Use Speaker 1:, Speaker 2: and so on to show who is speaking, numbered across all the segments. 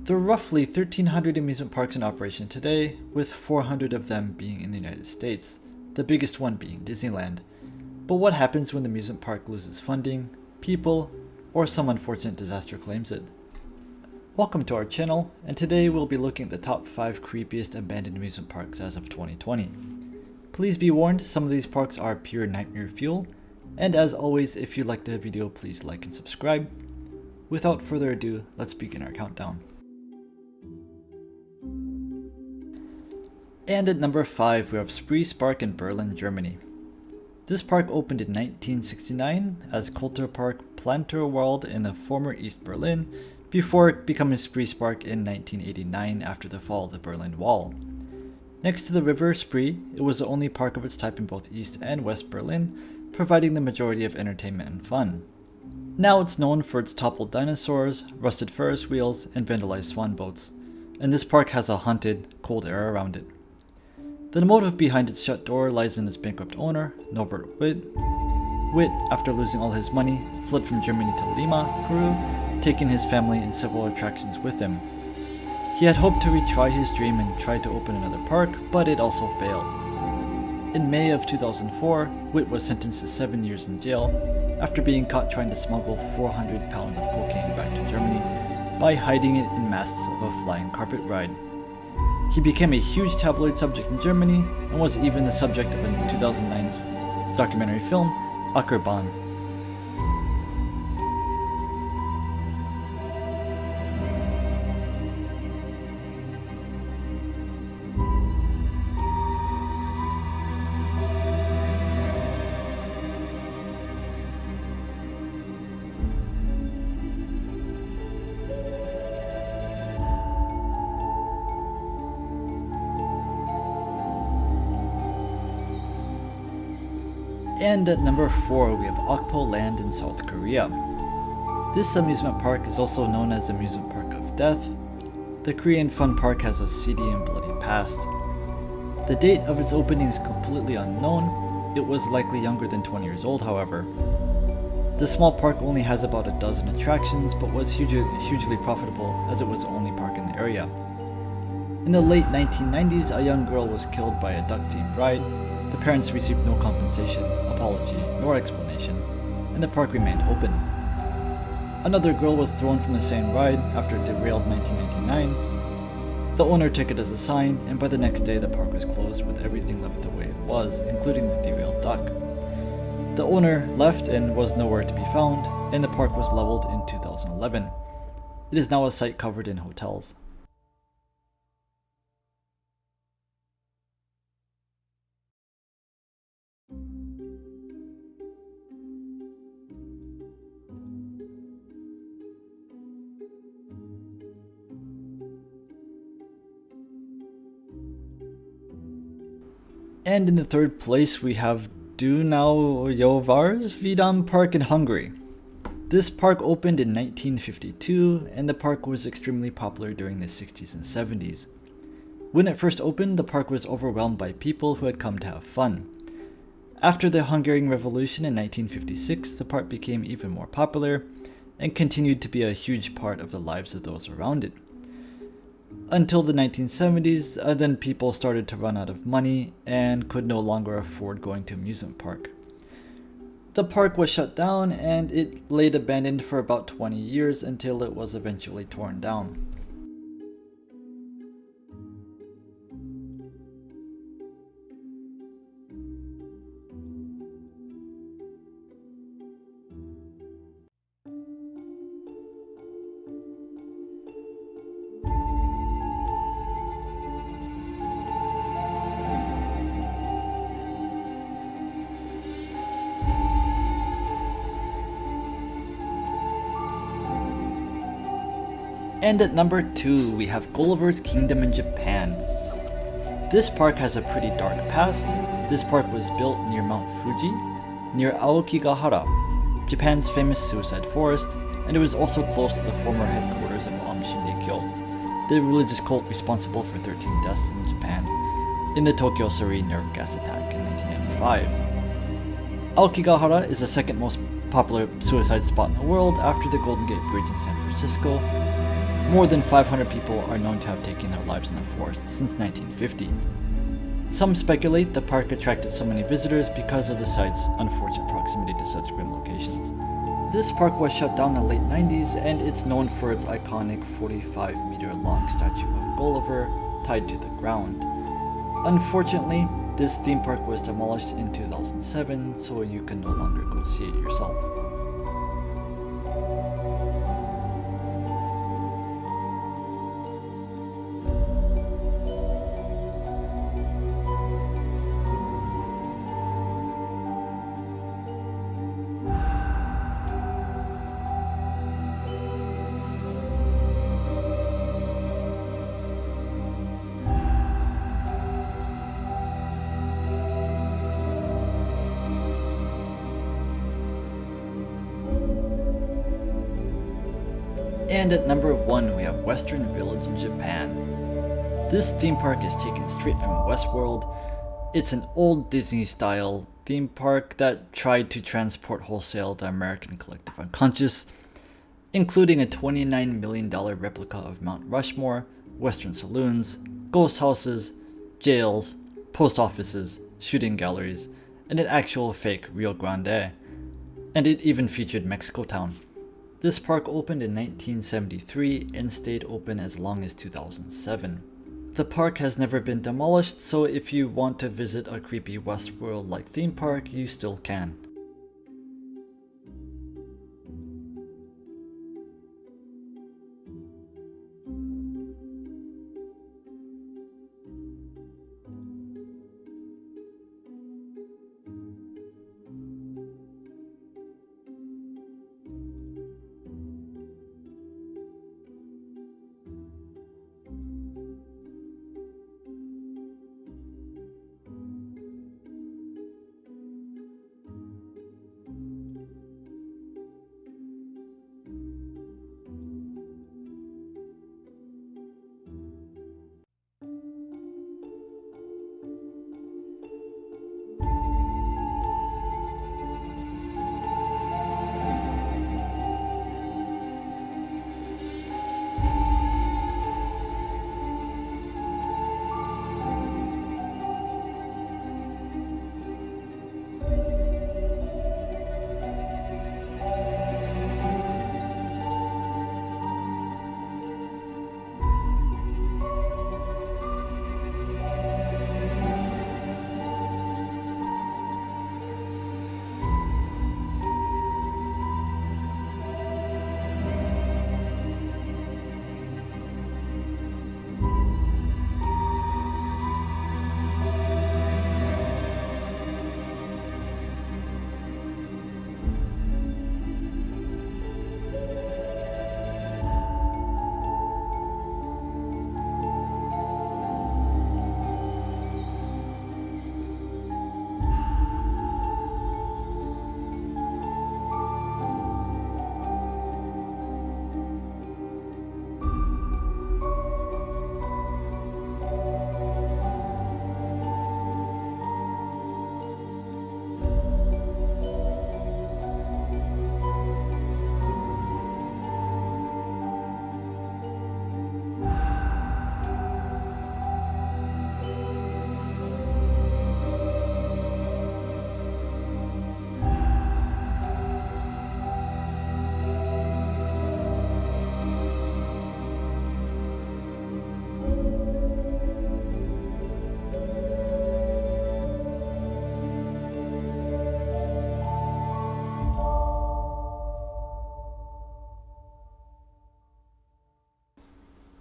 Speaker 1: There are roughly 1,300 amusement parks in operation today, with 400 of them being in the United States, the biggest one being Disneyland. But what happens when the amusement park loses funding, people, or some unfortunate disaster claims it? Welcome to our channel, and today we'll be looking at the top 5 creepiest abandoned amusement parks as of 2020. Please be warned, some of these parks are pure nightmare fuel, and as always, if you liked the video, please like and subscribe. Without further ado, let's begin our countdown. And at number 5, we have Spreespark in Berlin, Germany. This park opened in 1969 as Kulturpark Plänterwald in the former East Berlin, before becoming Spreespark in 1989 after the fall of the Berlin Wall. Next to the river Spree, it was the only park of its type in both East and West Berlin, providing the majority of entertainment and fun. Now it's known for its toppled dinosaurs, rusted Ferris wheels, and vandalized swan boats, and this park has a haunted, cold air around it. The motive behind its shut door lies in its bankrupt owner, Norbert Witte. Witte, after losing all his money, fled from Germany to Lima, Peru, taking his family and several attractions with him. He had hoped to retry his dream and tried to open another park, but it also failed. In May of 2004, Witte was sentenced to 7 years in jail after being caught trying to smuggle 400 pounds of cocaine back to Germany by hiding it in masts of a flying carpet ride. He became a huge tabloid subject in Germany and was even the subject of a 2009 documentary film, Akpo. And at number 4, we have Akpo Land in South Korea. This amusement park is also known as Amusement Park of Death. The Korean fun park has a seedy and bloody past. The date of its opening is completely unknown. It was likely younger than 20 years old, however. The small park only has about a dozen attractions, but was hugely profitable as it was the only park in the area. In the late 1990s, a young girl was killed by a duck-themed ride. The parents received no compensation, apology, nor explanation, and the park remained open. Another girl was thrown from the same ride after it derailed in 1999. The owner took it as a sign, and by the next day the park was closed with everything left the way it was, including the derailed duck. The owner left and was nowhere to be found, and the park was leveled in 2011. It is now a site covered in hotels. And in the third place, we have Yovars Vidam Park in Hungary. This park opened in 1952, and the park was extremely popular during the 60s and 70s. When it first opened, the park was overwhelmed by people who had come to have fun. After the Hungarian Revolution in 1956, the park became even more popular, and continued to be a huge part of the lives of those around it. Until the 1970s, then people started to run out of money and could no longer afford going to amusement park. The park was shut down and it laid abandoned for about 20 years until it was eventually torn down. And at number 2, we have Gullivers Kingdom in Japan. This park has a pretty dark past. This park was built near Mount Fuji, near Aokigahara, Japan's famous suicide forest, and it was also close to the former headquarters of Shingekyo, the religious cult responsible for 13 deaths in Japan in the Tokyo Serene nerve gas attack in 1995. Aokigahara is the second most popular suicide spot in the world after the Golden Gate Bridge in San Francisco. More than 500 people are known to have taken their lives in the forest since 1950. Some speculate the park attracted so many visitors because of the site's unfortunate proximity to such grim locations. This park was shut down in the late 90s, and it's known for its iconic 45-meter long statue of Gulliver tied to the ground. Unfortunately, this theme park was demolished in 2007, so you can no longer go see it yourself. And at number 1 we have Western Village in Japan. This theme park is taken straight from Westworld. It's an old Disney style theme park that tried to transport wholesale the American collective unconscious, including a $29 million replica of Mount Rushmore, Western saloons, ghost houses, jails, post offices, shooting galleries, and an actual fake Rio Grande. And it even featured Mexico Town. This park opened in 1973 and stayed open as long as 2007. The park has never been demolished, so if you want to visit a creepy Westworld-like theme park, you still can.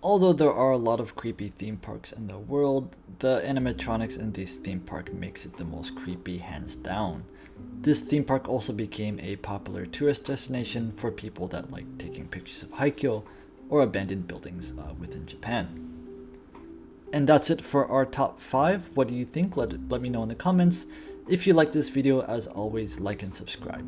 Speaker 1: Although there are a lot of creepy theme parks in the world, the animatronics in this theme park makes it the most creepy hands down. This theme park also became a popular tourist destination for people that like taking pictures of Haikyo or abandoned buildings within Japan. And that's it for our top 5. What do you think? Let me know in the comments. If you like this video, as always, like and subscribe.